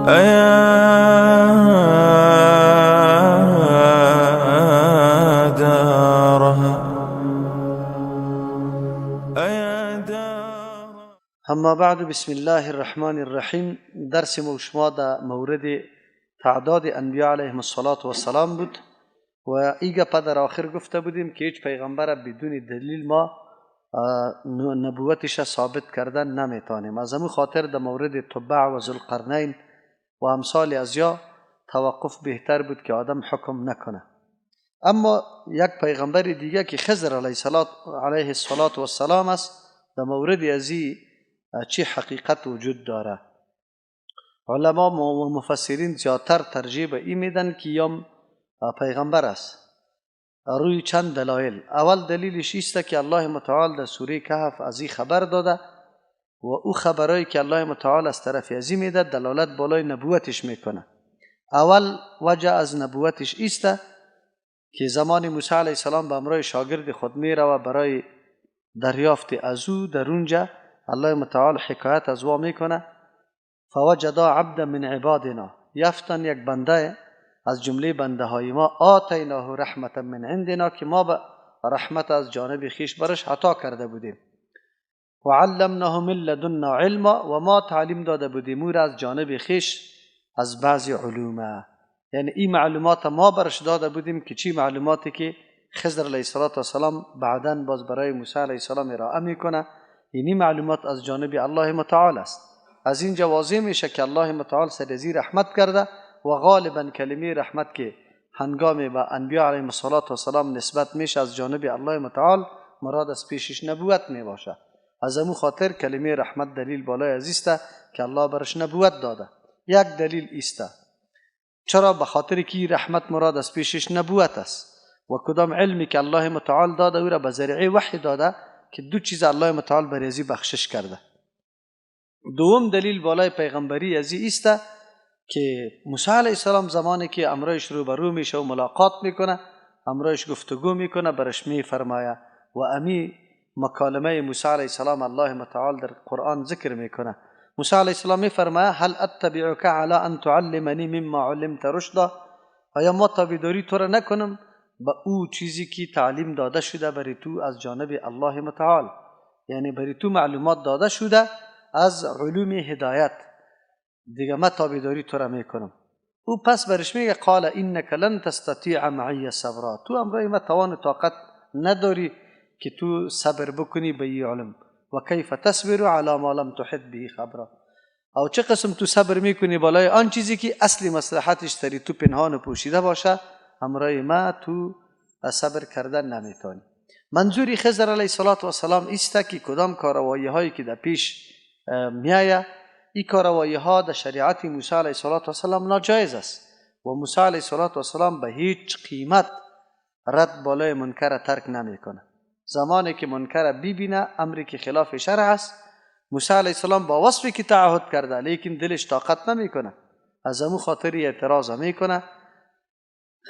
اما بعد، بسم الله الرحمن الرحیم. درس ما در مورد تعداد انبیاء علیهم السلام بود و ایگه در آخر گفته بودیم که هیچ پیغمبر بدون دلیل ما نبوتش ثابت کردن نمیتونیم. از همون خاطر در مورد تبع و ذوالقرنین و امثال ازیا توقف بهتر بود که آدم حکم نکنه. اما یک پیغمبر دیگه که خضر علیه السلام است، در مورد ازی چی حقیقت وجود داره. علما و مفسرین زیادتر ترجیح به این میدن که یم پیغمبر است روی چند دلایل. اول دلیلش است که الله متعال در سوره کهف از این خبر داده و او خبرایی که الله متعال از طرف ازی میده دلالت بالای نبوتش میکنه. اول وجه از نبوتش است که زمان موسی علیه السلام به امرای شاگرد خود میره و برای دریافت از او در اونجا الله متعال حکایت از او میکنه. فوجدا عبدا من عبادنا، یافتن یک بنده از جمله بنده های ما، آتیناه رحمتا من عندنا، که ما به رحمت از جانب خیش برش عطا کرده بودیم. و علمناه من لدنا علما، و ما تعلیم داده بودیم او را از جانب خیش از بعضی علومه. یعنی این معلومات ما برش داده بودیم که چی معلوماتی که خضر علیه السلام بعداً باز برای موسی علیه السلام ارائه میکنه. اینی معلومات از جانب الله متعال است. از اینجا واضح میشه که الله متعال سرزی رحمت کرده و غالبا کلمه رحمت که هنگام با انبیاء علیهم السلام نسبت میشه از جانب الله متعال، مراد از پیشش نبوت میباشه. از همون خاطر کلمه رحمت دلیل بالای از است که الله برش نبوت داده. یک دلیل است. چرا؟ به خاطر که رحمت مراد از پیشش نبوت است و کدام علمی که الله متعال داده او را به ذریعه وحی داده که دو چیز الله متعال برازی بخشش کرده. دوم دلیل بالای پیغمبری ازی است که موسی علیه السلام زمانی که امرایش روبرو میشه و ملاقات میکنه، امرایش گفتگو میکنه، برش میفرماید و امی مکالمه موسی علیه السلام الله متعال در قرآن ذکر میکنه. موسی علیه السلام میفرماید هل اتبعک علی ان تعلمنی مما علمت رشدا، آیا ما تابعداری تو را نکنم با او چیزی که تعلیم داده شده بری تو از جانب الله متعال، یعنی بری تو معلومات داده شده از علوم هدایت، دیگه ما تابعداری تو را میکنم. او پس برش میگه قال انک لن تستطیع معی صبرا، تو امرای ما توان طاقت نداری که تو صبر بکنی به این علم. و کیف تصبر علی ما لم تحط به خبرا، او چه قسم تو صبر میکنی بالای آن چیزی که اصلی مصلحتش تری تو پنهان و پوشیده باشه، امرای ما تو صبر کردن نمیتونی. منظوری خضر علیه السلام است که کدام کاروائی هایی که در پیش میایه، این کاروائی ها در شریعت موسی علیه السلام ناجایز است و موسی علیه السلام به هیچ قیمت رد بالای منکر ترک نمیکنه. زمانی که منکر ببینه، امری که خلاف شرع است، موسی علیه السلام با وصفی که تعهد کرده لیکن دلش طاقت نمیکنه، از همون خاطری اعتراض میکنه.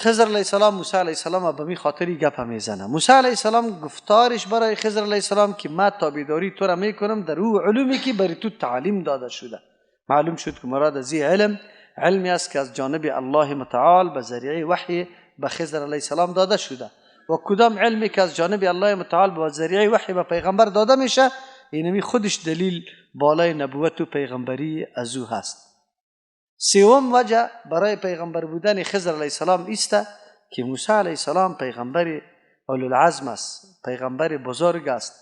خضر علیه السلام موسی علیه السلام به می خاطری گپ میزنه. موسی علیه السلام گفتارش برای خضر علیه السلام که ما تابعداری تو را میکنم در او علومی که بر تو تعلیم داده شده. معلوم شد که مراد از این علمی است که از جانب الله متعال به ذریعه وحی به خضر علیه السلام داده شده. و کدام علمی که از جانب الله متعال به ذریعه وحی به پیغمبر داده میشه، اینمی خودش دلیل بالای نبوت و پیغمبری از او هست. سوم وجه برای پیغمبر بودن خضر علیه السلام است که موسی علیه السلام پیغمبر اولوالعزم است، پیغمبر بزرگ است،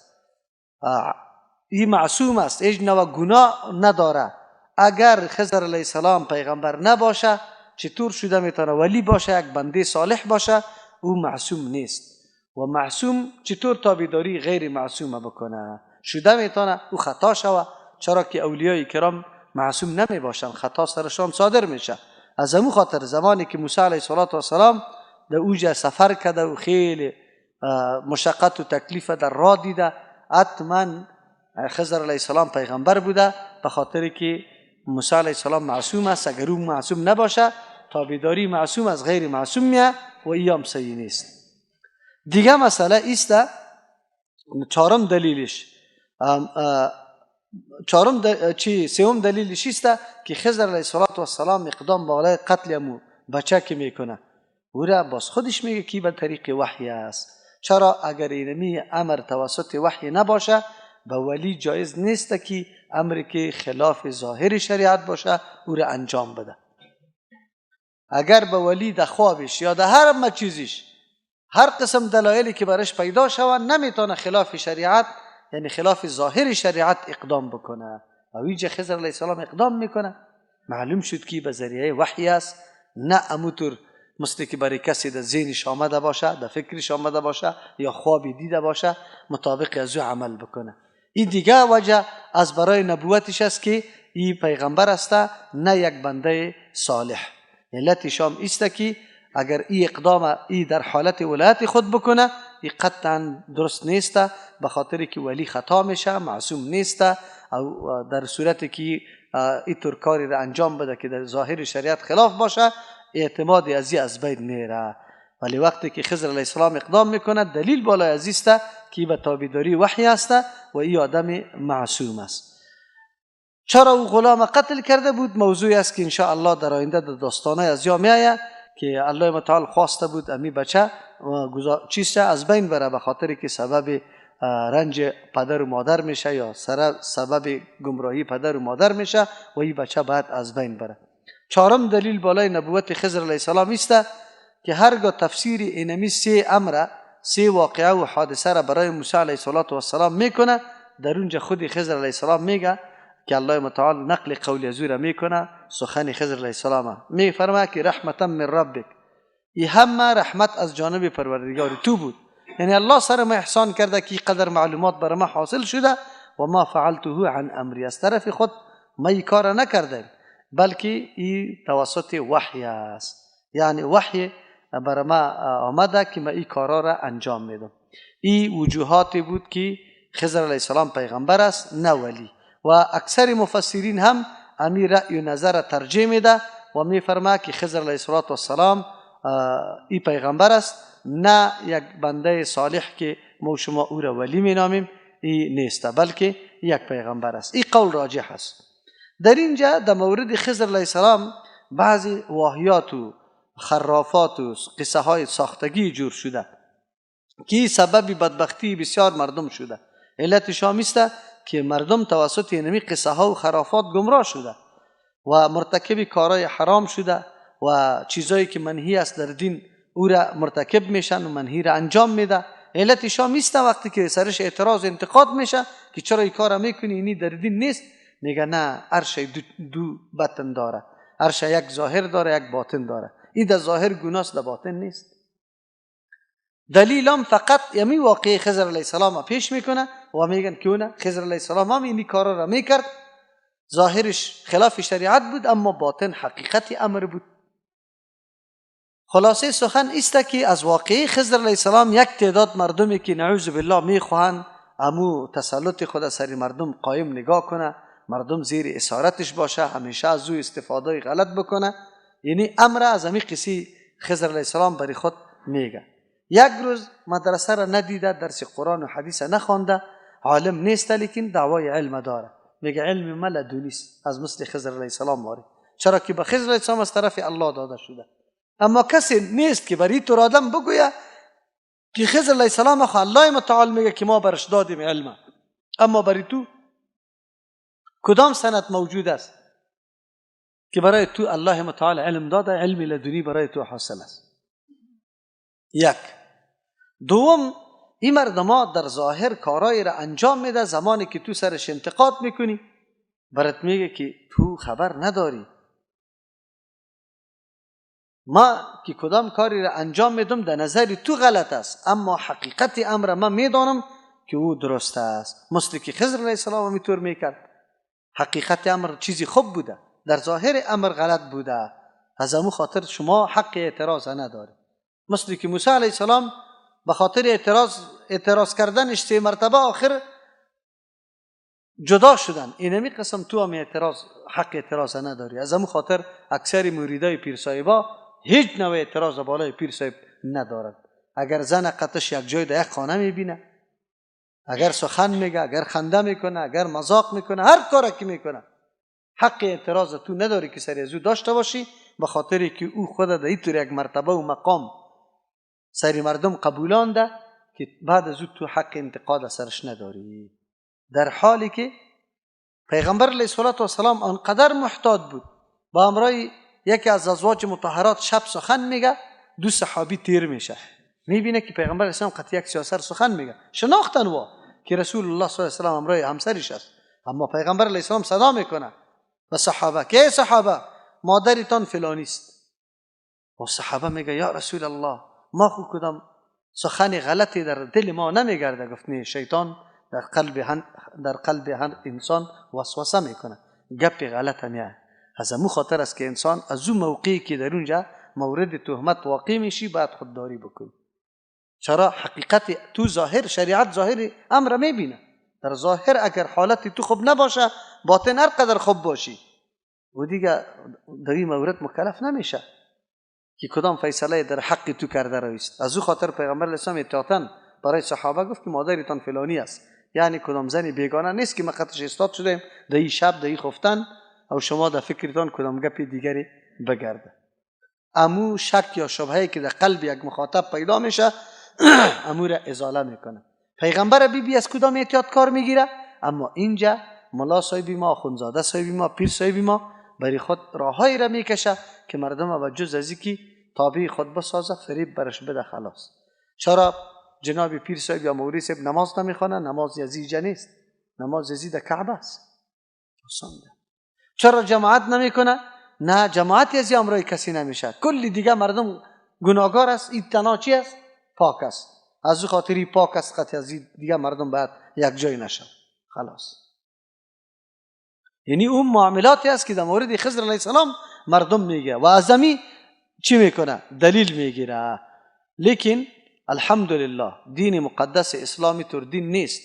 این معصوم است، هیچ نوع گناه نداره. اگر خضر علیه السلام پیغمبر نباشه، چطور شده میتونه ولی باشه، یک بنده صالح باشه؟ او معصوم نیست. و معصوم چطور تابعداری غیر معصوم بکنه؟ شده میتونه او خطا شوه، چرا که اولیای کرام معصوم نمی باشن، خطا سرشان صادر میشه. از همون خاطر زمانی که موسی علیه السلام در اوجه سفر کرده و خیلی مشقت و تکلیف در راه دیده، حتما خضر علیه السلام پیغمبر بوده، به خاطر که موسی علیه السلام معصوم است. اگر او معصوم نباشه، تابعداری معصوم از غیر معصوم میه و ایام صحیح نیست. دیگه مسئله است، چهارم دلیلش سوم دلیلش است که خضر علیه السلام اقدام بالای قتل امو بچه که میکنه او را باز خودش میگه که به طریق وحی است. چرا؟ اگر اینمی امر توسط وحی نباشه به ولی جایز نیست که امری که خلاف ظاهر شریعت باشه او را انجام بده. اگر به ولی در خوابش یا در هر چیزش هر قسم دلایلی که برش پیدا شود نمیتونه خلاف شریعت یعنی خلاف ظاهر شریعت اقدام بکنه. و اینجا خضر علیه السلام اقدام میکنه، معلوم شد که به ذریعه وحی است، نه اموتر مثل که برای کسی در ذهنش آمده باشه، در فکرش آمده باشه یا خوابی دیده باشه مطابق از او عمل بکنه. این دیگه وجه از برای نبوتش است که این پیغمبر است نه یک بنده صالح. علتش هم است که اگر این اقدام در حالت ولایت خود بکنه این قطعا درست نیست، به خاطر که ولی خطا میشه، معصوم نیست. او در صورتی که اینطور کاری را انجام بده که در ظاهر شریعت خلاف باشه اعتماد از بین میره. ولی وقتی که خضر علیه السلام اقدام میکنه دلیل بالای از است که به تابعداری وحی است و این آدم معصوم است. چرا او غلام قتل کرده بود موضوعی است که ان شاء الله در آینده در داستانه از یا میآید که الله متعال خواسته بود امی بچه چیزش از بین بره به خاطر که سبب رنج پدر و مادر میشه یا سبب گمراهی پدر و مادر میشه و این بچه باید از بین بره. چهارم دلیل بالای نبوت خضر علیه السلام است که هرگاه تفسیر اینمی سه واقعه و حادثه را برای موسی علیه السلام میکنه در اونجا خود خضر علیه السلام میگه که الله متعال نقل قول از او را میکنه. سخن خضر علیه السلام میفرماید که رحمتا من ربک، این همه رحمت از جانب پروردگار تو بود، یعنی الله سر ما احسان کرده که قدر معلومات بر ما حاصل شده و ما فعلته عن امری، از طرف خود ما این کار نکردم بلکه این توسط وحی است، یعنی وحی بر ما آمده که ما این کارا را انجام میدم. این وجوهاتی بود که خضر علیه السلام پیغمبر است نه ولی. و اکثر مفسرین هم امی رأی و نظر ترجیح میده و میفرماید که خضر علیه السلام این پیغمبر است نه یک بنده صالح که ما شما او را ولی مینامیم، این نیست بلکه یک پیغمبر است. این قول راجح است. در اینجا در مورد خضر علیه السلام بعضی واهیات و خرافات و قصه های ساختگی جور شده که سبب بدبختی بسیار مردم شده. علتش هم است که مردم توسط اینمی قصه ها و خرافات گمراه شده و مرتکب کارهای حرام شده و چیزایی که منهی است در دین او را مرتکب میشن و منهی را انجام میده. علتش هم است وقتی که سرش اعتراض انتقاد میشه که چرا این کارا میکنی اینی در دین نیست، میگه نه عرش دو باطن داره، عرش یک ظاهر داره یک باطن داره، این در ظاهر گناست در باطن نیست. دلیلم فقط یمی واقعی خضر علیه السلام پیش میکنه و میگن که اونه خضر علیه السلام هم اینی کارا را میکرد، ظاهرش خلاف شریعت بود اما باطن حقیقت امر بود. خلاصه سخن است که از واقعی خضر علیه السلام یک تعداد مردمی که نعوذ بالله میخواهند امو تسلط خود سری مردم قایم نگاه کنه، مردم زیر اسارتش باشه، همیشه از او استفاده غلط بکنه، یعنی امر از امی قصه خضر علیه السلام برای خود میگه. یک روز مدرسه را ندیده، درس قرآن و حدیث نخوانده، عالم نیست لیکن دعوای علم داره، میگه علم ما لدونیست از مثل خضر علیه السلام ماری، چرا که به خضر علیه السلام از طرف الله داده شده. اما کسی نیست که برای تو آدم بگویه که خضر علیه السلام اخو الله متعال میگه که ما برش دادیم علم، اما برای تو کدام سند موجود است که برای تو الله متعال علم داده، علم لدنی برای تو حاصل است؟ یک. دوم، این مردم در ظاهر کارایی را انجام میده، زمانی که تو سرش انتقاد میکنی برات میگه که تو خبر نداری، ما که کدام کاری را انجام میدم در نظر تو غلط است اما حقیقت امر ما میدانم که او درست است. مثل که خضر علیه السلام میطور میکرد، حقیقت امر چیزی خوب بوده، در ظاهر امر غلط بوده، از امو خاطر شما حق اعتراض نداری. مثل که موسی علیه السلام به خاطر اعتراض کردنش 3 مرتبه آخر جدا شدن، اینمی قسم تو هم حق اعتراض نداری. از امو خاطر اکثر مریدای پیر صاحبا هیچ نوع اعتراض بالای پیر صاحب ندارد. اگر زن قطش یک جای در یک خانه میبینه اگر سخن میگه، اگر خنده میکنه، اگر مذاق میکنه، هر کاری که میکنه، حق اعتراض تو نداری که سر از او داشته باشی، به خاطری که او خود در اینطور یک مرتبه و مقام سری مردم قبولانده که بعد از او تو حق انتقاد سرش نداری. در حالی که پیغمبر علیه السلام آنقدر محتاط بود، با همراه یکی از ازواج مطهرات شب سخن میگه، دو صحابی تیر میشه، میبینه که پیغمبر علیه السلام قطعی یک سیاسر سخن میگه، شناختن وا که رسول الله صلی الله علیه و آله همراه همسرش است، اما پیغمبر علیه السلام صدا میکنه و صحابه که صحابه مادرتان فلانی است، و صحابه میگه یا رسول الله ما خو کدام سخن غلطی در دل ما نمیگرده. گفت نه، شیطان در قلب هر انسان وسوسه میکنه، گپ غلط میاد. از امو خاطر است که انسان از اون موقعی که در اونجا مورد تهمت واقع میشی باید خودداری بکنی. چرا؟ حقیقت تو ظاهر، شریعت ظاهر امر میبینه، در ظاهر اگر حالت تو خوب نباشه، باطن هر قدر خوب باشی و دیگه در این مورد مکلف نمیشه که کدام فیصله در حق تو کرده رویست. از او خاطر پیغمبر علیه السلام اطاعتاً برای صحابه گفت که مادرتان فلانی است، یعنی کدام زنی بیگانه نیست که ما قطعش استاد شدیم در این شب در این خفتن او شما در فکرتان کدام گپ دیگری بگرده. امو شک یا شبهه که در قلب یک مخاطب پیدا میشه امو را ازاله میکنه. پیغمبر بی از کدام احتیاط کار میگیره؟ اما اینجا ملا صاحبی ما، خونزاده صاحبی ما، پیر صاحبی ما برای خود راههایی را میکشه که مردم و جز از که تابع خود بسازه، فریب برش بده، خلاص. چرا جناب پیر صاحب یا مولوی صاحب نماز نمیخونه؟ نماز یزیجه نیست، نماز یزید کعبه است. چرا جماعت نمیکنه؟ نه، جماعت یزی امرای کسی نمیشه، کلی دیگه مردم گناهگار است، این تنها چی است؟ پاک است. از او خاطری پاک است، قطعی از دیگه مردم باید یک جای نشن، خلاص. یعنی اون معاملاتی است که در مورد خضر علیه السلام مردم میگه و ازمی چی میکنه؟ دلیل میگیره. لیکن الحمدلله دین مقدس اسلامی طور دین نیست،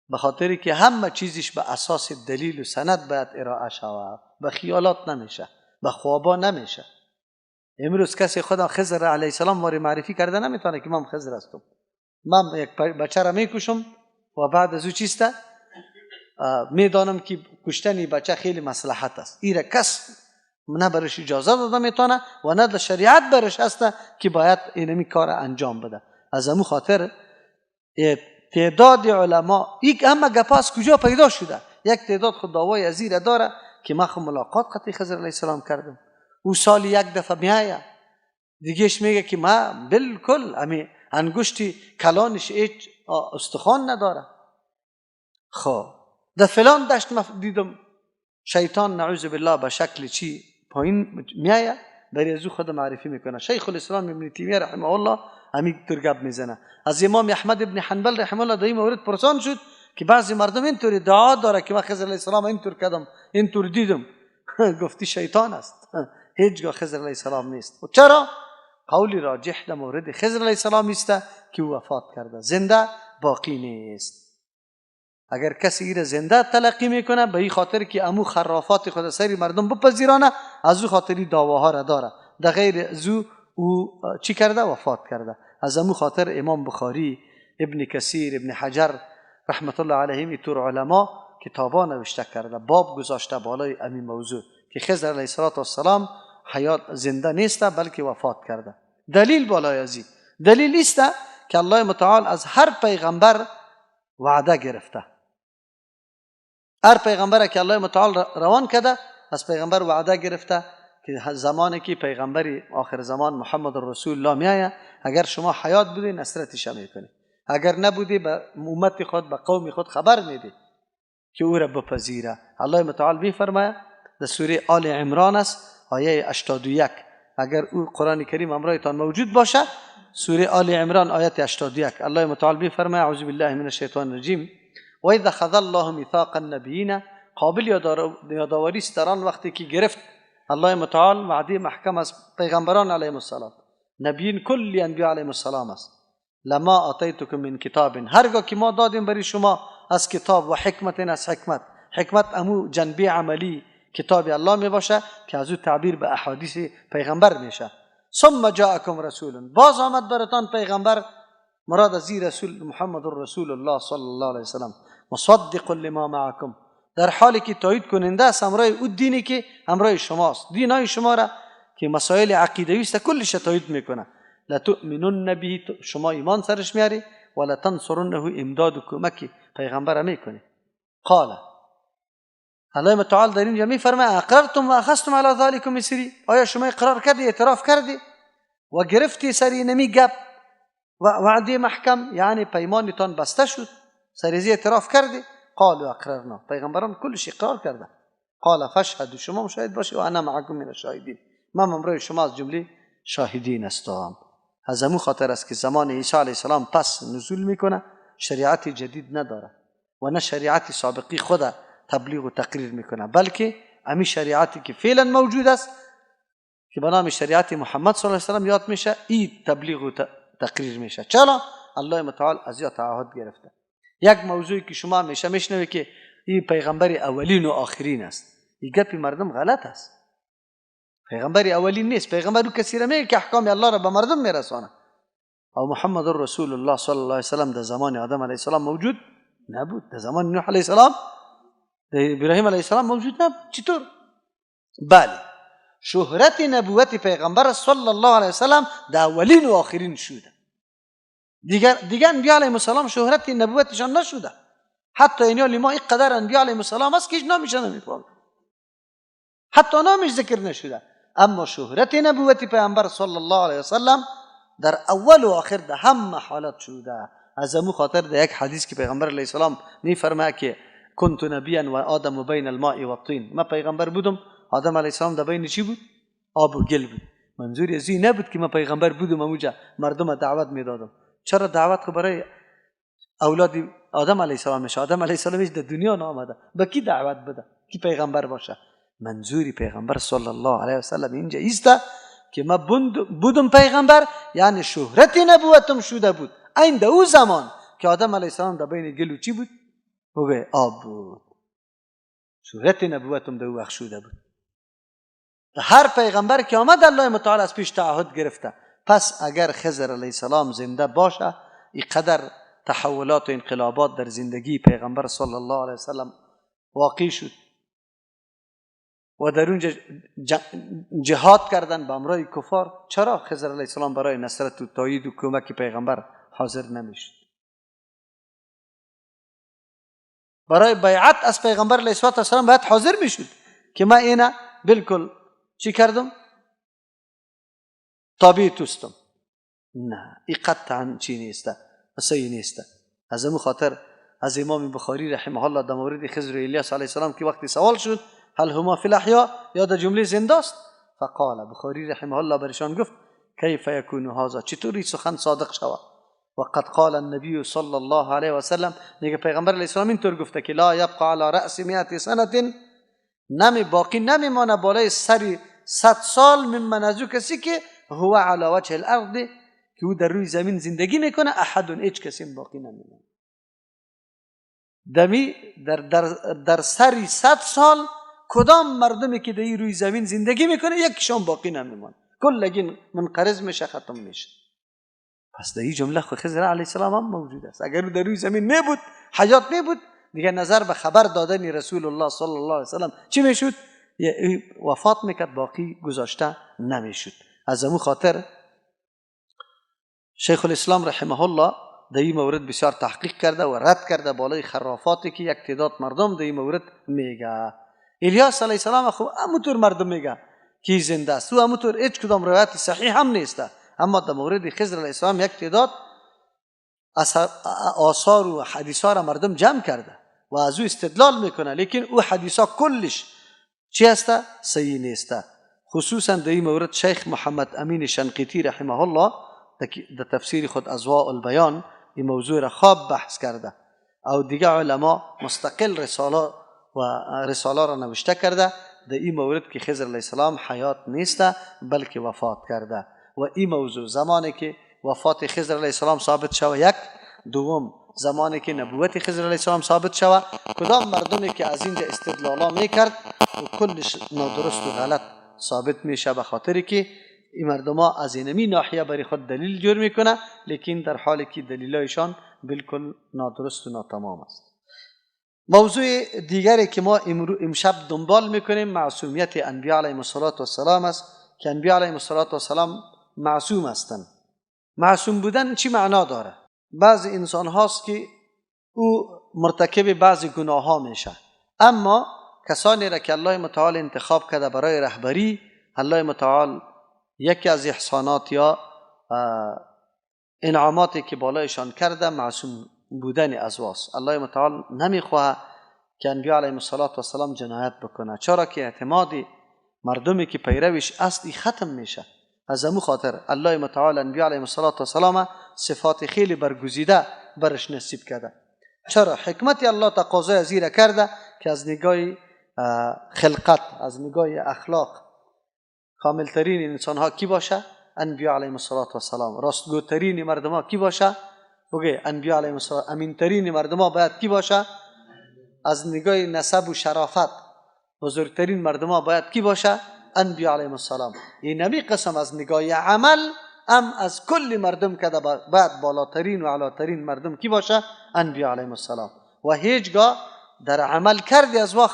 به خاطری که همه چیزش به اساس دلیل و سند باید ارائه شود، به خیالات نمیشه، به خوابا نمیشه. امروز کسی خدا خضر علیه السلام ماری معرفی کرده نمیتونه که من خضر هستم. من یک بچه را میکشم و بعد از او چیسته میدانم که کشتن بچه خیلی مصلحت است، ایره کس نه برش اجازه داده میتونه و نه در شریعت برش هسته که باید اینمی کار انجام بده. از امو خاطر تعداد علما یک اما گپاس کجا پیدا شده؟ یک تعداد خود دعوای ازیر داره که من خود ملاقات قطعی خضر علیه السلام کردم، او سالی یک دفعه میایه، دیگهش میگه که ما بالکل امی انگشتی کلانش هیچ استخوان نداره. خب در فلان دشت ما دیدم شیطان نعوذ بالله به شکل چی پایین میایه، برای از او خود معرفی میکنه. شیخ الاسلام ابن تیمیه رحمه الله همین طور گپ میزنه. از امام احمد ابن حنبل رحمه الله در این مورد پرسان شد که بعضی مردم اینطوری دعا داره که من خضر علیه السلام اینطور کردم، اینطور دیدم. گفتی شیطان است، هیچگاه خضر علیه السلام نیست. و چرا؟ قولی راجح در مورد خضر علیه السلام است که وفات کرده، زنده باقی نیست. اگر کسی ایره زنده تلقی میکنه به این خاطر که امو خرافات خود سری مردم بپذیرانه، از او خاطری دعواها را داره، در غیر زو او چی کرده؟ وفات کرده. از امو خاطر امام بخاری، ابن کثیر، ابن حجر رحمت الله علیهم اینطور علما کتابا نوشته کرده، باب گذاشته بالای امین موضوع که خضر علیه السلام حیات زنده نیسته بلکه وفات کرده. دلیل بالای ازی دلیل است که الله متعال از هر پیغمبر وعده گرفته. هر پیغمبر که الله متعال روان کرده از پیغمبر وعده گرفته که زمانی که پیغمبری آخر زمان محمد رسول الله میایه، اگر شما حیات بودی نصرتش میکنی، اگر نبودی به امت خود به قوم خود خبر میدی که او را بپذیره. الله متعال میفرماید در سوره آل عمران است آیه 81، اگر او قرآن کریم امرایتان موجود باشه، سوره آل عمران آیه 81 الله متعال میفرماید اعوذ بالله من الشیطان الرجیم و اذا خذ الله میثاق النبیین، قابل یادآوری است در آن وقتی که گرفت الله متعال وعده محکم از پیغمبران علیهم السلام، نبیین کلی انبیاء علیهم السلام است، لما آتیتکم من کتاب، هرگاه که ما دادیم برای شما از کتاب و حکمت، از حکمت امو جنبی عملی کتاب الله می باشه که از او تعبیر به احادیث پیغمبر میشه. ثم جاءکم رسول، باز آمد براتان پیغمبر مراد از رسول محمد رسول الله صلی الله علیه وسلم مصدق لما معکم، در حالی که تایید کننده است همراه او دینی که همراه شماست. دینای شما را که مسائل عقیدوی است کلش تایید میکنه. لتؤمنن به، شما ایمان سرش میاری، ولا تنصرنه، امداد و کمک پیغمبر میکنه. قال الله تعالی در اینجا میفرماید اقررتم و اخذتم علی ذلکم اسری، آیا شما اقرار کردی، اعتراف کردی و گرفتی سری نمی گپ و وعده محکم، یعنی پیمانتان بسته شد، سریزی اعتراف کردی؟ قالوا اقررنا، پیغمبران کلش اقرار کرده. قال فاشهدوا، شما مشاهد باشی، و انا معکم من الشاهدین، من همراه شما از جمله شاهدین هستم. از همون خاطر است که زمان عیسی علیه السلام پس نزول میکنه، شریعت جدید نداره و نه شریعت سابقی خود تبلیغ و تقریر میکنه، بلکه همین شریعتی که فعلا موجود است که به نام شریعت محمد صلی الله علیه و سلم یاد میشه، این تبلیغ و تقریر میشه. چرا؟ الله متعال از یا تعهد گرفته. یک موضوعی که شما همیشه میشنوید که این پیغمبر اولین و آخرین است، این گپ مردم غلط است. پیغمبر اولین نیست، پیغمبر او کسی را میگه که احکام الله را به مردم میرسانه. او محمد رسول الله صلی الله علیه و سلم در زمان آدم علیه السلام موجود نبود، در زمان نوح علیه السلام، در ابراهیم علیه السلام موجود نبود. چطور؟ بله، شهرت نبوت پیغمبر صلی الله علیه و سلم در اولین و آخرین شده. دیگر انبیاء علیهم السلام شهرت نبوتشان نشده. حتی اینا لما اینقدر انبیاء علیهم السلام است که هیچ نامش نمیفهمند، حتی نامش ذکر نشده. اما شهرت نبوت پیغمبر صلی الله علیه و سلم در اول و آخر در همه حالت شده. از همون خاطر در یک حدیث که پیغمبر علیه السلام میفرماید که کنت نبیا و آدم بین الماء و الطین، من پیغمبر بودم، آدم علیه السلام در بین چی بود؟ آب و گل بود. منظوری از این نبود که من پیغمبر بودم اونجا مردم دعوت میدادم. چرا دعوت خو برای اولاد آدم علیه السلام میشه؟ آدم علیه السلام در دنیا نآمده، به کی دعوت بده کی پیغمبر باشه؟ منظوری پیغمبر صلی الله علیه و سلم اینجا است که من بودم پیغمبر، یعنی شهرت نبوتم شده بود این در او زمان که آدم علیه السلام در بین گل و چی بود؟ و آب بود. شهرت نبوتم در او وقت شده بود. هر پیغمبر که آمد الله متعال از پیش تعهد گرفته. پس اگر خضر علیه السلام زنده باشه، اینقدر تحولات و انقلابات در زندگی پیغمبر صلی الله علیه وسلم واقع شد و در اونجا جهاد کردن به همراه کفار. چرا خضر علیه السلام برای نصرت و تایید و کمک پیغمبر حاضر نمیشد؟ برای بیعت از پیغمبر علیه السلام باید حاضر میشد که من اینا بالکل چی کردم؟ تابع توستم. نه، این قطعا چی نیسته، صحیح نیسته. از همون خاطر از امام بخاری رحمه الله در مورد خضر و الیاس علیه السلام که وقتی سوال شد هل هما فی الاحیا، یا در جمله زنده است؟ فقال، بخاری رحمه الله برشان گفت کیف یکون هذا، چطوری سخن صادق شود؟ وقد قال النبی صلی الله علیه و سلم، میگه پیغمبر علیه السلام اینطور گفته که لا یبقى علی رأس 100 سنه، نمی باقی نمیمانه بالای سر 100 سال من از او کسی که هو علی وجه الارض، که او در روی زمین زندگی میکنه، احد، هیچ کسی باقی نمیمانه. دمی در سر 100 سال کدام مردمی که در روی زمین زندگی میکنه یکیشون باقی نمیمانه، کلگی منقرض میشه، ختم میشه. پس در این جمله خود خضر علیه السلام هم موجود است. اگر در روی زمین نبود، حیات نبود، دیگه نظر به خبر دادن رسول الله صلی الله علیه وسلم چی میشد؟ وفات میکرد، باقی گذاشته نمیشد. از همون خاطر شیخ الاسلام رحمه الله در این مورد بسیار تحقیق کرده و رد کرده بالای خرافاتی که یک تعداد مردم در این مورد میگه. الیاس علیه السلام خب همونطور مردم میگه که زنده است، و همونطور هیچ کدام روایت صحیح هم نیسته. اما در مورد خضر علیه السلام یک تعداد آثار و حدیثا را مردم جمع کرده و از او استدلال میکنه، لیکن او حدیثا کلش چی است؟ صحیح نیست. خصوصا در این مورد شیخ محمد امین شنقیطی رحمه الله در تفسیر خود اضواء البیان این موضوع را خواب بحث کرده، او دیگه علما مستقل رساله را نوشته کرده در این مورد که خضر علیه السلام حیات نیست بلکه وفات کرده. و این موضوع زمانی که وفات خضر علیه السلام ثابت شود، یک، دوم زمانی که نبوت خضر علیه السلام ثابت شود، کدام مردمی که از اینجا استدلالا میکرد و کلش نادرست و غلط ثابت میشه، به خاطری که این مردم ها از اینمی ناحیه برای خود دلیل جور میکنه، لیکن در حالی که دلیلایشان بالکل نادرست و ناتمام است. موضوع دیگری که ما امشب دنبال میکنیم معصومیت انبیاء علیهم السلام است که انبیاء علیهم السلام معصوم هستند. معصوم بودن چی معنا داره؟ بعضی انسان هاست که او مرتکب بعضی گناه ها میشه، اما کسانی را که الله متعال انتخاب کرده برای رهبری، الله متعال یکی از احسانات یا انعاماتی که بالایشان کرده معصوم بودن از واست. الله متعال نمیخواه که انبیاء علیهم السلام جنایت بکنه، چرا که اعتمادی مردمی که پیرویش اصلی ختم میشه. از همون خاطر الله متعال انبیاء علیهم السلام صفات خیلی برگزیده برش نصیب کرده. چرا؟ حکمت الله تقاضای ازیره کرده که از نگاه خلقت، از نگاه اخلاق کاملترین انسان ها کی باشه؟ انبیاء علیهم السلام. راستگوترین مردم ها کی باشه؟ بگه انبیاء علیهم السلام. امینترین مردم ها باید کی باشه؟ از نگاه نسب و شرافت بزرگترین مردم ها باید کی باشه؟ انبیاء علیهم السلام. این نبی قسم از نگاه عمل از کل مردم که باید بالاترین و علاترین مردم کی باشه؟ انبیاء علیهم السلام. و هیچگاه در عمل کردی از وا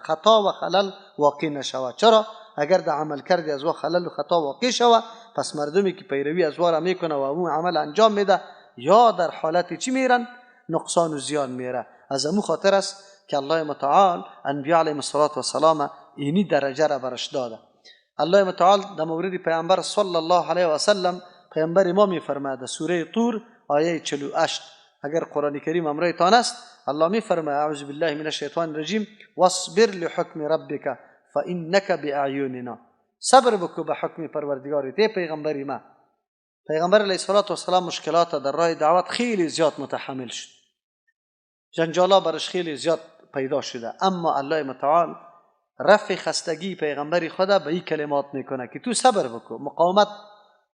خطا و خلل واقع نشود. چرا؟ اگر در عمل کردی از وا خلل و خطا واقع شود، پس مردمی که پیروی از وا را میکنه و اون عمل انجام میده یا در حالت چی میرن؟ نقصان و زیان میره. از امو خاطر است که الله متعال انبیاء علیهم السلام اینی درجه را برش داده. الله متعال در مورد پیامبر صلی الله علیه و سلم، پیامبر ما میفرماید سوره طور آیه 48، اگر قرآن کریم امر تان است، الله میفرماید اعوذ بالله من الشیطان الرجیم واصبر لحکم ربک فانک باعیوننا. صبر بکو به حکم پروردگارت ای پیغمبری ما. پیغمبر علیه السلام مشکلات در راه دعوت خیلی زیاد متحمل شد، جنجالا برش خیلی زیاد پیدا شده، اما الله متعال رفع خستگی پیغمبری خدا به این کلمات میکنه که تو صبر بکو، مقاومت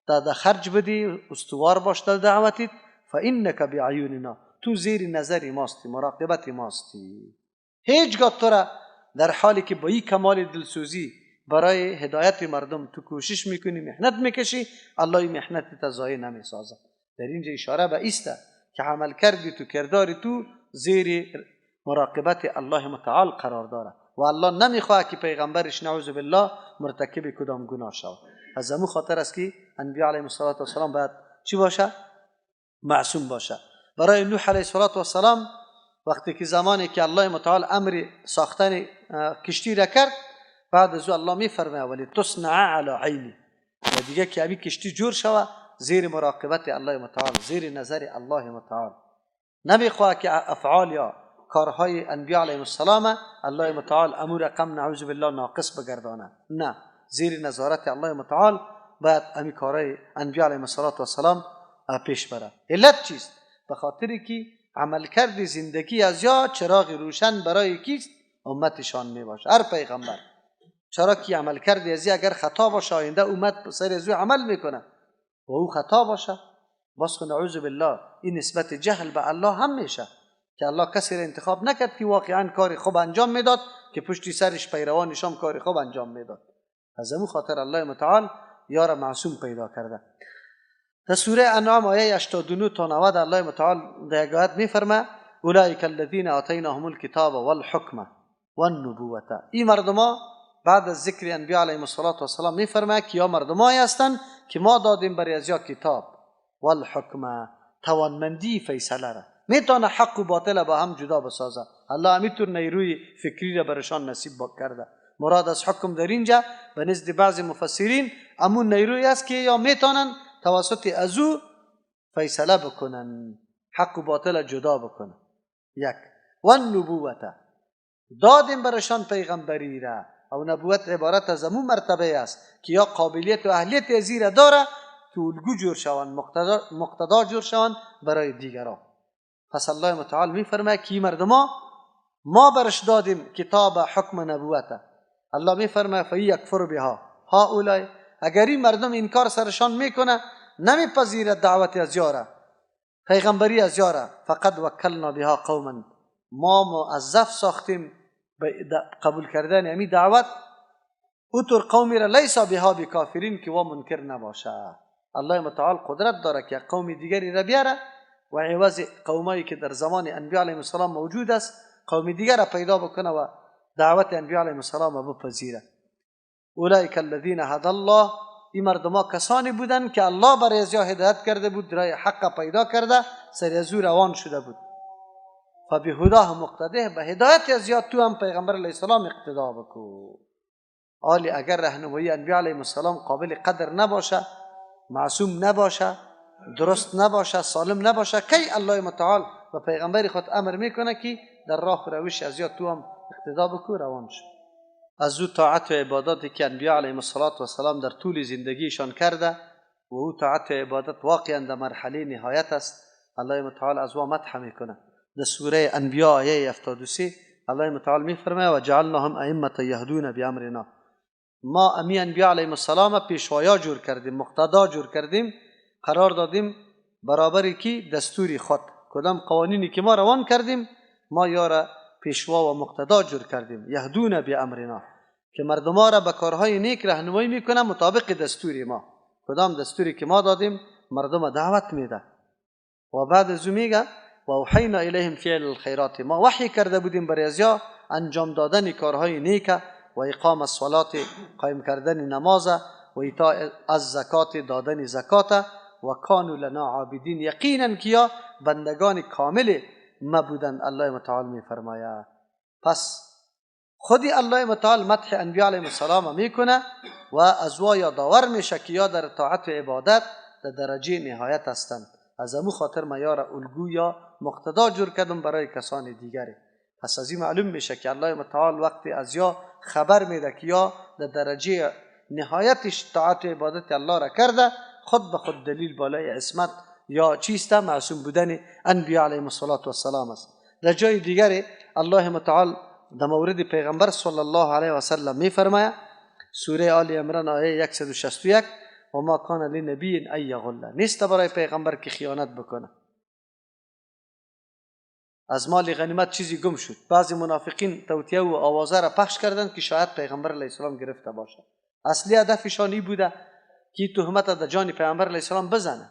در خرج بدی، استوار باش در دعوتت. فانک باعیوننا، تو زیر نظر ماستی، مراقبت ماستی. هیچگاه تو را در حالی که با این کمال دلسوزی برای هدایت مردم تو کوشش میکنی، محنت میکشی، الله محنت تا ضایع نمیسازه. در اینجا اشاره به ایسته که عمل کردی تو، کرداری تو زیر مراقبت الله متعال قرار داره و الله نمیخواد که پیغمبرش نعوذ بالله مرتکب کدام گناه شود. از همون خاطر است که انبیاء علیهم السلام باید چی باشه؟ معصوم باشه. برای نوح علیه السلام وقتی که زمانی که الله متعال امر ساختن کشتی را کرد، بعد از الله میفرماید ولی تصنع علی عینی، و دیگه که ابی کشتی جور شود زیر مراقبت الله متعال، زیر نظر الله متعال. نمیخواد که افعال یا کارهای انبیاء علیهم السلام الله متعال امور رقم نعوذ بالله ناقص بگردانه، نه، زیر نظارت الله متعال باید امی کارهای انبیاء علیهم السلام پیش بره. علت چیست؟ به خاطری که عمل کرد زندگی از یا چراغ روشن برای کیست؟ امتشان می باشه. هر پیغمبر چرا که عمل کرد از اگر خطا باشه آینده امت سر از عمل میکنه و او خطا باشه، بس خود نعوذ بالله این نسبت جهل به الله هم میشه که الله کسی را انتخاب نکرد که واقعا کار خوب انجام میداد که پشتی سرش پیروانش هم کار خوب انجام میداد. از همون خاطر الله متعال یار معصوم پیدا کرده. در سوره انعام آیه 89 تا 90 الله متعال در آیات میفرماید اولئک الذین آتیناهم الکتاب والحکم والنبوة. این مردما بعد از ذکر انبیاء علیهم السلام میفرماید که یا مردمایی هستند که ما دادیم برای ازیا کتاب والحکم، توانمندی فیصله را، میتونه حق و باطل با هم جدا بسازه. الله همینطور نیروی فکری را برشان نصیب کرده. مراد از حکم در اینجا به نزد بعض مفسرین امون نیروی است که یا میتونن توسط ازو فیصله بکنن، حق و باطل جدا بکنن. یک و نبوت، دادیم برشان پیغمبری را، او نبوت عبارت از امون مرتبه است که یا قابلیت و اهلیت ازیره داره که الگو جور شوند، مقتدا جور شوند برای دیگران. پس الله متعال میفرماید که مردما ما برش دادیم کتاب حکم نبوت. الله میفرماید فیکفر بها هؤلاء، اگر این مردم انکار سرشان میکنه، نمیپذیرد دعوت از یاره، پیغمبری از یاره، فقد وکلنا بها قوما، ما موظف ساختیم به قبول کردن امی دعوت او طور قومی را لیسا بها بکافرین که و منکر نباشه. الله متعال قدرت داره که قوم دیگری را بیاره و عوض قومایی که در زمان انبیاء علیهم السلام موجود است قوم دیگر را پیدا بکنه و دعوت انبیاء علیهم السلام را بپذیره. اولئک الذین هدی الله، این مردما کسانی بودند که الله برای ازیا هدایت کرده بود، راه حق پیدا کرده، سر از او روان شده بود. فبهداه مقتده، به هدایت ازیا تو هم پیغمبر علیه السلام اقتدا بکو. حالی اگر راهنمایی انبیاء علیهم السلام قابل قدر نباشه، معصوم نباشه، درست نباشه، سالم نباشه، کی الله متعال و پیغمبر خود امر میکنه که در راه و روش ازیا تو هم اقتدا بکو، روان شو. از او طاعت و عبادتی که انبیاء علیهم السلام در طول زندگیشان کرده و او طاعت و عبادت واقعا در مرحله نهایت است، الله متعال از او مدح میکنه. در سوره انبیاء آیه 73 الله متعال میفرماید و جعلناهم ائمه یهدون بامرنا، ما امی انبیاء علیهم السلام پیشوایا جور کردیم، مقتدا جور کردیم، قرار دادیم برابری کی دستوری خود، کدام قوانینی که ما روان کردیم ما یارا پیشوا و مقتدا جور کردیم. یهدون بامرنا، که مردم ها را به کارهای نیک راهنمایی میکنه مطابق دستوری ما، کدام دستوری که ما دادیم مردم دعوت میده. و بعد از میگه و اوحینا الیهم فعل الخیرات، ما وحی کرده بودیم برای ازیا انجام دادن کارهای نیک و اقام الصلات، قائم کردن نماز، و ایتاء الزکات، دادن زکات، و کانوا لنا عابدین، یقینا کیا بندگان کامل ما بودند. الله متعال میفرماید پس خودی الله متعال مدح انبیاء علیهم السلام میکنه و از او یادآور میشه که یا در طاعت و عبادت در درجه نهایت هستند. از امو خاطر ما یارا الگو یا مقتدا جور کردم برای کسان دیگری. پس از این معلوم میشه که الله متعال وقتی از یا خبر میده که یا در درجه نهایتش طاعت و عبادت الله را کرده، خود به خود دلیل بالای عصمت یا چیست معصوم بودن انبیاء علیهم السلام است. در جای دیگری الله متعال در مورد پیغمبر صلی الله علیه و سلم میفرماید، سوره آل عمران آیه 161 و ما کان لنبی ان یغل، نیست برای پیغمبر که خیانت بکنه. از مال غنیمت چیزی گم شد، بعضی منافقین توطیه و آوازه را پخش کردند که شاید پیغمبر علیه السلام گرفته باشه. اصلی هدفشان این بوده که تهمت در جان پیغمبر علیه السلام بزنه،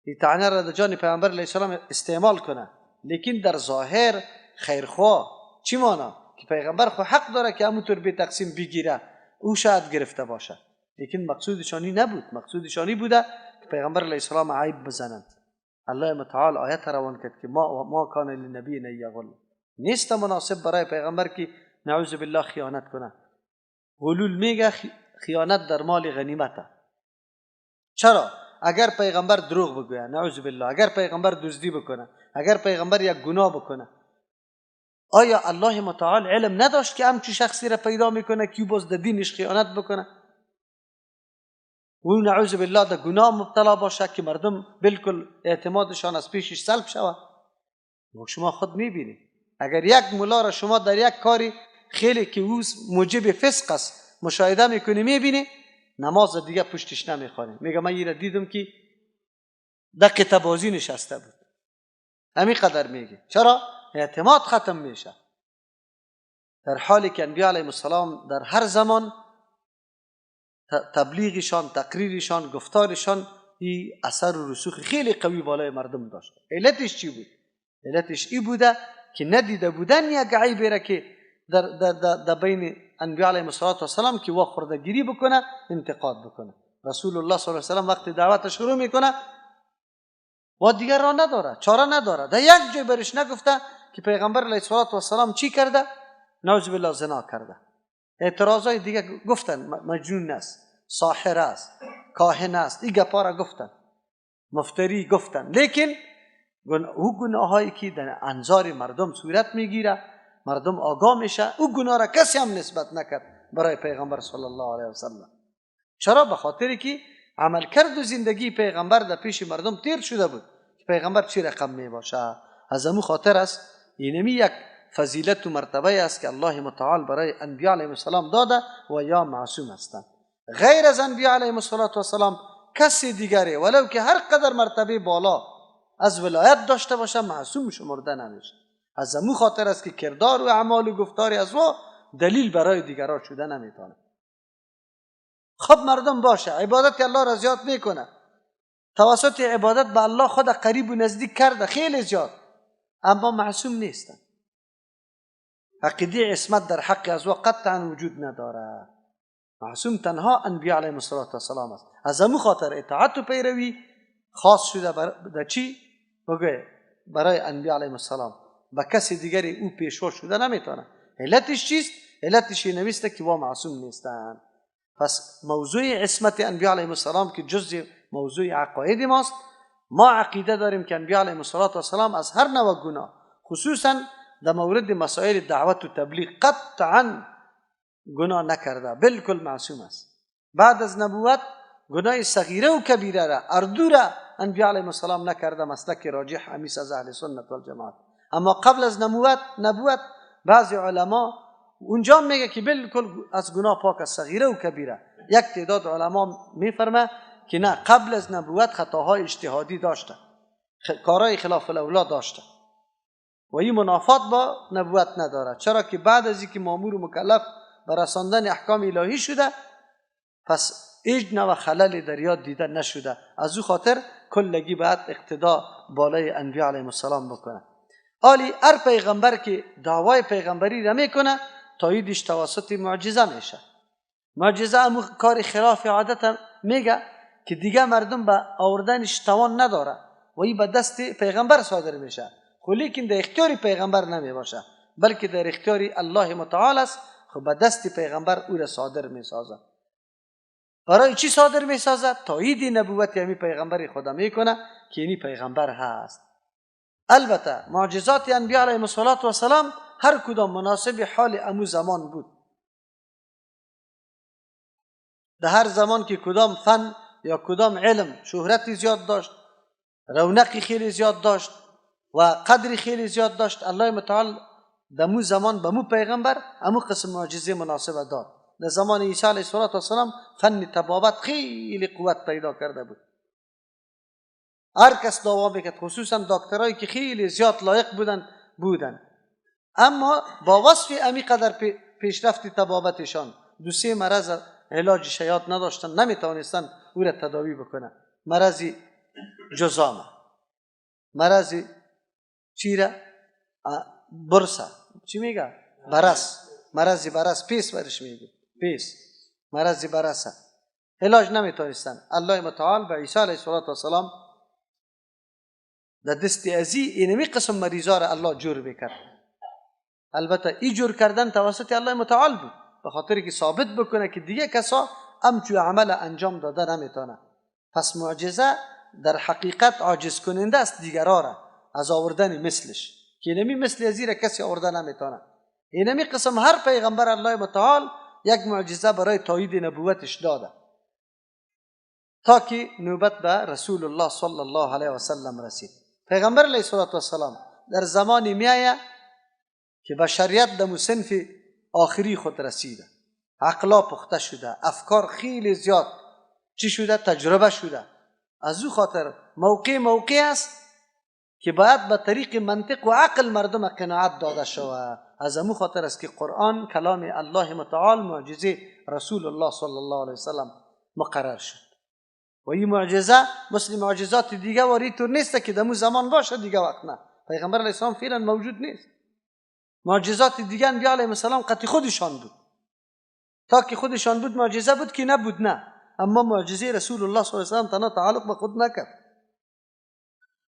این طعنه را در جان پیغمبر علیه السلام استعمال کنه، لیکن در ظاهر خیرخواه. چی مانا؟ که پیغمبر خو حق داره که همونطور به تقسیم بگیره، او شاید گرفته باشه، لیکن مقصودشانی نبود. مقصودشانی بوده که پیغمبر علیه السلام عیب بزنند. الله متعال آیت روان کرد که ما کان للنبی ان یغل، نیست مناسب برای پیغمبر که نعوذ بالله خیانت کنه. غلول میگه خیانت در مال غنیمت. چرا؟ اگر پیغمبر دروغ بگوید، نعوذ بالله، اگر پیغمبر دزدی بکنه، اگر پیغمبر یک گناه بکنه، آیا الله متعال علم نداشت که همچی شخصی را پیدا میکنه که باز در دینش خیانت بکنه و نعوذ بالله در گناه مبتلا باشه که مردم بالکل اعتمادشان از پیشش سلب شود؟ و شما خود میبینید اگر یک مولا را شما در یک کاری خیلی که او موجب فسق است مشاهده میکنی، میبینی نماز دیگه پشتش نمیخوانی، میگه من این را دیدم که در کتابازی نشسته بود، همین قدر میگه. چرا؟ اعتماد ختم میشه، در حالی که انبیاء علیهم السلام در هر زمان تبلیغشان، تقریرشان، گفتارشان این اثر و رسوخ خیلی قوی بالای مردم داشت. علتش چی بود؟ علتش این بوده که ندیده بودن یک عیبی را که در بین انبیاء علیهم السلام که وا خردگیری بکنه، انتقاد بکنه. رسول الله صلی الله علیه و سلم وقتی دعوت شروع میکنه و دیگر را نداره، چاره نداره، در یک جای برش نگفته که پیغمبر علیه السلام چی کرده؟ نعوذ بالله زنا کرده. اعتراضای دیگه گفتن مجنون است، ساحر است، کاهن است، این گپا را گفتن، مفتری گفتن، لیکن او گناهایی که در انظار مردم صورت میگیره، مردم آگاه میشه، او گناه را کسی هم نسبت نکرد برای پیغمبر صلی الله علیه و سلم. چرا؟ به خاطری که عملکرد و زندگی پیغمبر در پیش مردم تیر شده بود که پیغمبر چی رقم می باشه. از همون خاطر است اینمی یک فضیلت و مرتبه است که الله متعال برای انبیاء علیهم السلام داده و یا معصوم هستند. غیر از انبیاء علیهم السلام کسی دیگری ولو که هر قدر مرتبه بالا از ولایت داشته باشه معصوم شمرده نمیشه. از همون خاطر است که کردار و اعمال و گفتاری از او دلیل برای دیگران شده نمیتونه. خب مردم باشه، عبادت الله را زیاد میکنه، توسط عبادت به الله خود قریب و نزدیک کرده خیلی زیاد، اما معصوم نیستن. عقیده عصمت در حق از او قطعا وجود نداره. معصوم تنها انبیاء علیهم السلام است. از همون خاطر اطاعت و پیروی خاص شده در چی؟ بگه برای انبیاء علیهم السلام، با کسی دیگری او پیشوا شده نمیتونه. علتش چیست؟ علتش نوشته که با معصوم نیستن. پس موضوع عصمت انبیاء علیهم السلام که جزء موضوع عقاید ماست، ما عقیده داریم که انبیاء علیهم السلام از هر نوع گناه، خصوصا در مورد مسائل دعوت و تبلیغ، قطعا گناه نکرده، بالکل معصوم است. بعد از نبوت گناه صغیره و کبیره را اردو را انبیاء علیهم السلام نکرده، مسلک راجح همیست از اهل سنت والجماعت. اما قبل از نبوت بعضی علما اونجا میگه که بالکل از گناه پاک است، صغیره و کبیره. یک تعداد علما میفرمه که نه، قبل از نبوت خطاهای اجتهادی داشته، کارهای خلاف الاولا داشته و این منافات با نبوت نداره. چرا که بعد از اینکه مامور و مکلف به رساندن احکام الهی شده، پس هیچ نوع خلل در یاد دیده نشده. از او خاطر کلگی باید اقتدا بالای انبیاء علیهم السلام بکنه. حالی هر پیغمبر که دعوای پیغمبری را میکنه، تاییدش توسط معجزه میشه. معجزه همون کار خلاف عادت میگه که دیگه مردم به آوردنش توان نداره و این به دست پیغمبر صادر میشه. خب لیکن در اختیار پیغمبر نمی باشه، بلکه در اختیار الله متعال است. خب به دست پیغمبر او را صادر می سازه. برای چی صادر می سازه؟ تایید نبوت یعنی پیغمبر خدا میکنه که اینی پیغمبر هست. البته معجزات انبیاء علیهم السلام هر کدام مناسب حال امو زمان بود. در هر زمان که کدام فن یا کدام علم شهرتی زیاد داشت، رونقی خیلی زیاد داشت و قدری خیلی زیاد داشت، الله متعال در مو زمان به مو پیغمبر امو قسم معجزه مناسب داد. در زمان عیسی علیه السلام فن طبابت خیلی قوت پیدا کرده بود. هر کس دعوا میکرد، خصوصا دکترایی که خیلی زیاد لایق بودن، اما با وصف امی قدر پیشرفت طبابتشان 2-3 مرض علاج شیاد نداشتن، نمیتونستن او را تداوی بکنن. مرض جزامه، مرض چیره، برسه، چی میگه؟ برس، مرض برس، پیس برش میگه، پیس، مرض برسه، علاج نمیتونستن. الله متعال به عیسی علیه السلام در دست ازی اینمی قسم مریضا را الله جور بکرد. البته این جور کردن توسط الله متعال بود، به خاطر که ثابت بکنه که دیگه کسا همچو عمل انجام داده نمیتونه. پس معجزه در حقیقت عاجز کننده است دیگران را از آوردن مثلش، که اینمی مثل ازی را کسی آورده نمیتونه. اینمی قسم هر پیغمبر الله متعال یک معجزه برای تایید نبوتش داده، تا که نوبت به رسول الله صلی الله علیه و سلم رسید. پیغمبر علیه السلام در زمانی میایه که بشریت در صنف آخری خود رسیده، عقلا پخته شده، افکار خیلی زیاد چی شده؟ تجربه شده. از او خاطر موقع است که باید به طریق منطق و عقل مردم قناعت داده شود. از امو خاطر است که قرآن کلام الله متعال معجزه رسول الله صلی الله علیه وسلم مقرر شد. و این معجزه مثل معجزات دیگه واری طور نیست که دمو زمان باشه دیگه وقت نه. پیغمبر علیه السلام فعلا موجود نیست. معجزات دیگه انبیاء علیهم السلام قطعی خودشان بود، تا که خودشان بود معجزه بود که نبود نه. اما معجزه رسول الله صلی الله علیه و سلم تنها تعلق به خود نکرد.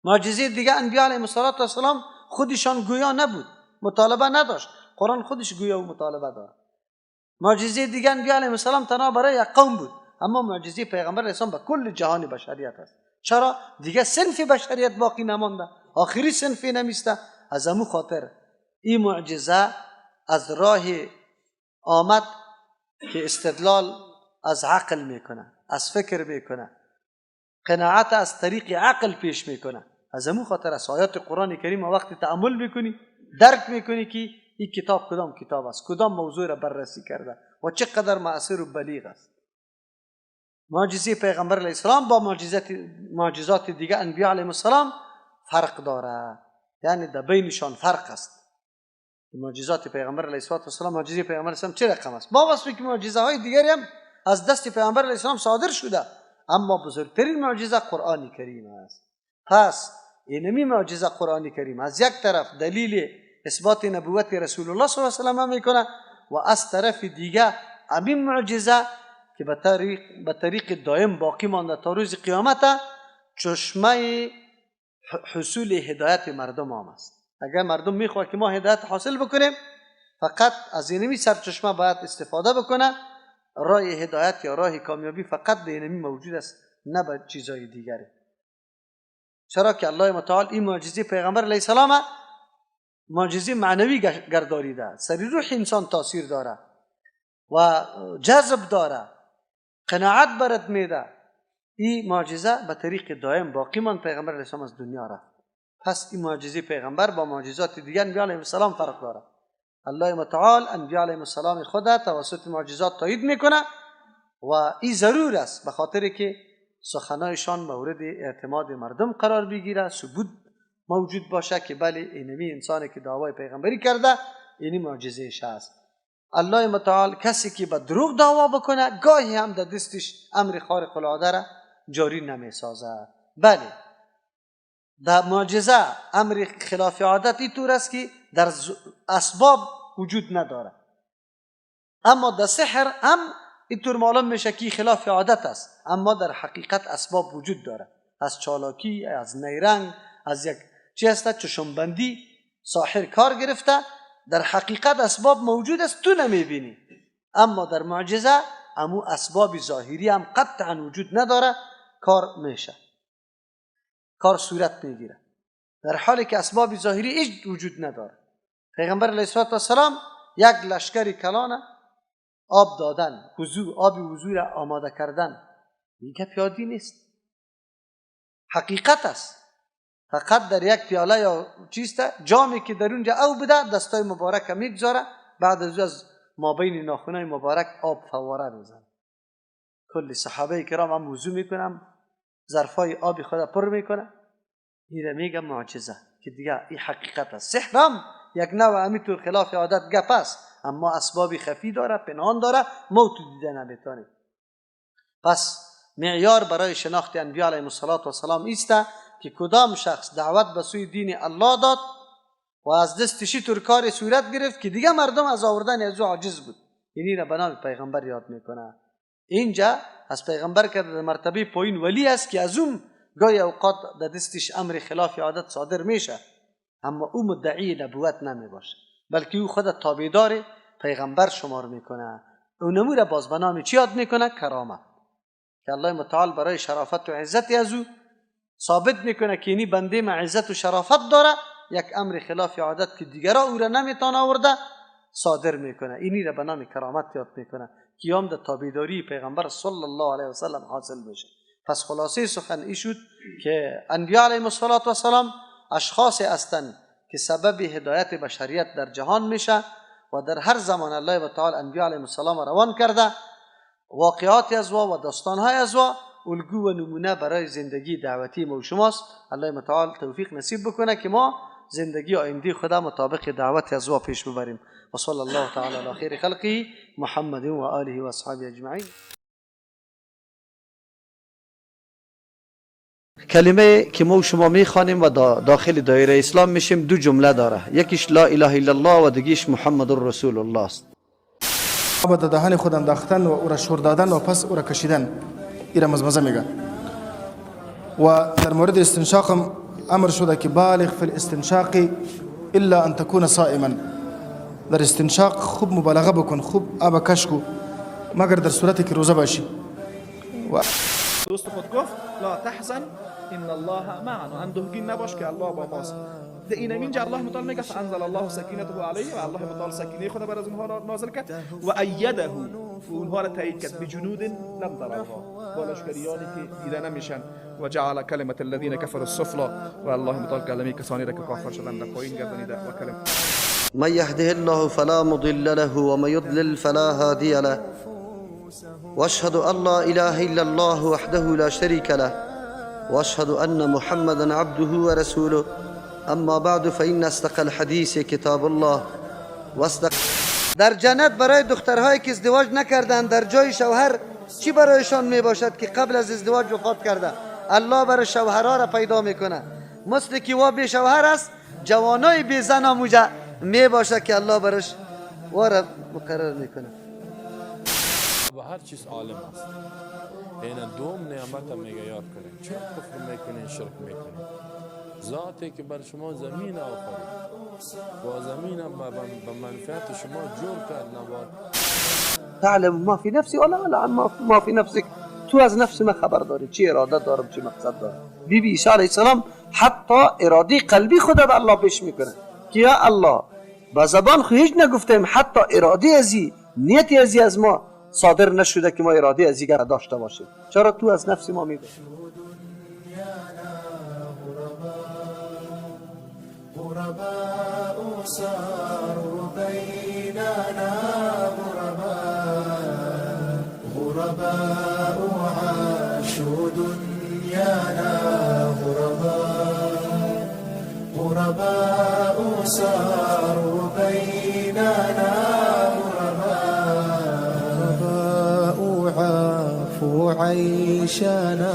معجزه دیگه انبیاء علیهم السلام خودشان گویا نبود، مطالبه نداشت. قرآن خودش گویا و مطالبه داره. معجزه دیگه انبیاء علیهم السلام تنها برای یک قوم بود، اما معجزه پیغمبر علیه السلام به کل جهان بشریت است. چرا؟ دیگه صنف بشریت باقی نمانده، آخری صنفی نمیسته. از همون خاطر این معجزه از راه آمد که استدلال از عقل میکنه، از فکر میکنه، قناعت از طریق عقل پیش میکنه. از همون خاطر از آیات قرآن کریم وقتی تأمل میکنی درک میکنی که این کتاب کدام کتاب است، کدام موضوع را بررسی کرده و چقدر مؤثر و بلیغ است. معجزه پیغمبر علیه السلام با معجزات دیگه انبیاء علیهم السلام فرق داره، یعنی در بینشان فرق است. معجزات پیغمبر علیه السلام، معجزه پیغمبر علیه السلام چه رقم است؟ با وصفی که معجزه های دیگری هم از دست پیامبر علیه السلام صادر شده، اما بزرگترین معجزه قرآن کریم است. پس اینمی معجزه قرآن کریم از یک طرف دلیل اثبات نبوت رسول الله صلی الله علیه و سلم میکنه و از طرف دیگه همین معجزه که به طریق دائم باقی مانده تا روز قیامت چشمه حصول هدایت مردم هم است. اگر مردم میخواد که ما هدایت حاصل بکنیم فقط از اینمی سرچشمه باید استفاده بکنه. راه هدایت یا راه کامیابی فقط در اینمی موجود است، نه به چیزای دیگری. چرا که الله متعال این معجزه پیغمبر علیه السلام معجزه معنوی گردانیده، سر روح انسان تاثیر داره و جذب داره، قناعت برد میده. این معجزه به طریق دائم باقی ماند، پیغمبر علیه السلام از دنیا رفت. پس این معجزه پیغمبر با معجزات دیگر انبیاء علیهم السلام فرق داره. الله متعال انبیاء علیهم السلام خود توسط معجزات تایید میکنه و این ضرور است به خاطر که سخنایشان مورد اعتماد مردم قرار بگیره، ثبوت موجود باشه که بله اینمی انسانی که دعوای پیغمبری کرده اینی معجزه‌اش است. الله متعال کسی که به دروغ دعوا بکنه گاهی هم در دستش امر خارق العاده را جاری نمیسازه. بله در معجزه امر خلاف عادت اینطور است که در اسباب وجود نداره، اما در سحر هم اینطور معلوم میشه که خلاف عادت است، اما در حقیقت اسباب وجود داره. از چالاکی، از نیرنگ، از یک چی هست چشمبندی ساحر کار گرفته، در حقیقت اسباب موجود است، تو نمیبینی. اما در معجزه امو اسباب ظاهری هم قطعا وجود نداره، کار میشه، کار صورت میگیره، در حالی که اسباب ظاهری هیچ وجود نداره. پیغمبر علیه السلام یک لشکر کلانه آب دادن، آب وضو را آماده کردن، دیگه پیادی نیست، حقیقت است. فقط در یک پیاله یا چیسته جامی که در اونجا او بده دستای مبارک میگذاره، بعد از مابین ناخنای مبارک آب فواره میزنه. کل صحابه کرام هم وضو میکنن، ظرفای آبی خود پر میکنه. این میگه معجزه که دیگه این حقیقت است. سحر هم یک نوع همینطور خلاف عادت گپ است، اما اسباب خفی داره، پنهان داره، موت دیده نمیتونه. پس معیار برای شناخت انبیاء علیهم السلام ایست که کدام شخص دعوت به سوی دین الله داد و از دستش طور کار صورت گرفت که دیگه مردم از آوردن از او عاجز بود، یعنی را به نام پیغمبر یاد میکنه. اینجا از پیغمبر که در مرتبه پایین ولی است که از اون گاهی اوقات در دستش امر خلاف عادت صادر میشه، اما او مدعی نبوت نمی باشه، بلکه او خود تابعدار پیغمبر شمار میکنه. اونمو را باز به نام چی یاد میکنه؟ کرامت، که الله متعال برای شرافت و عزت از او ثابت میکنه که اینی بنده ما عزت و شرافت داره، یک امر خلاف عادت که دیگرها او را نمیتونه آورده صادر میکنه. اینی را به نام کرامت یاد میکنه که هم در تابعداری پیغمبر صلی الله علیه و سلم حاصل بشه. پس خلاصه سخن این شد که انبیاء علیهم السلام اشخاصی هستند که سبب هدایت بشریت در جهان میشه و در هر زمان الله تعالی انبیاء علیهم السلام روان کرده، واقعات از و داستانهای از الگو و نمونه برای زندگی دعوتی ما و شماست. الله تعالی توفیق نصیب بکنه که ما زندگی آینده خدا مطابق دعوت از پیش ببریم. و صلی الله تعالی علی خیر خلقه محمد و آله و اصحابه اجمعین. کلمه که ما و شما میخوانیم و داخل دایره اسلام میشیم دو جمله داره، یکیش لا اله الا الله و دیگیش محمد رسول الله است. آب در دهان خود انداختن و او را شور دادن و پس او را کشیدن، این را مزمزه میگن. و در مورد استنشاق هم امر شده که بالغ فی الاستنشاق الا ان تكون صائما، در استنشاق خوب مبالغه بکن، خوب آب کش کو، مگر در صورتی که روزه باشی. و دوست خود گفت لا تحزن ان الله معنا، اندوهگین نباش که الله با ماست. در این اینجا الله متعال میگه فانزل الله سکینته علیه، و الله متعال سکینه خود بر از اونها نازل کرد و ایده و اونها را تایید کرد بجنود لم تروها، با لشکریانی که دیده نمیشن، و جعل کلمه الذين كفروا السفلى، و الله متعال کلمه کسانی را که کافر شدند در پایین گردانیده. و کلمه من يهده الله فلا مضل له ومن يضلل فلا هادي له واشهد ان لا اله الا الله وحده لا شريك له واشهد ان محمدا عبده ورسوله. اما بعد فان اصدق الحديث كتاب الله واصدق. در جنت برای دخترهایی که ازدواج نکردند در جای شوهر چی برایشان می باشد که قبل از ازدواج وفات کرده الله برای شوهرها را پیدا میکنه، مثل که وا بی شوهر است جوانای بی زن آموجه می باشد که الله برش وارا مقرر میکنه. به هر چیز عالم است. این دوم نعمت میگه یاد کنید. چرا کفر میکنین، شرک میکنین؟ ذاتی که بر شما زمین آفرید و زمین به منفعت شما جور کرد نباد. تعلم ما فی نفسی ولا لا ما فی نفسک. تو از نفس من خبر داری چی اراده دارم چی مقصد دارم. بی عیسی علیه السلام حتی اراده قلبی خود به الله پیش میکنه که یا الله با زبان خو هیچ نگفتیم، حتی اراده ازی نیتی ازی از ما صادر نشده که ما اراده ازی داشته باشیم. چرا تو از نفس ما میگه. غرباء صاروا بيننا غرباء عاشوا دنيانا غرباء صاروا بيننا غرباء عاشوا عيشنا.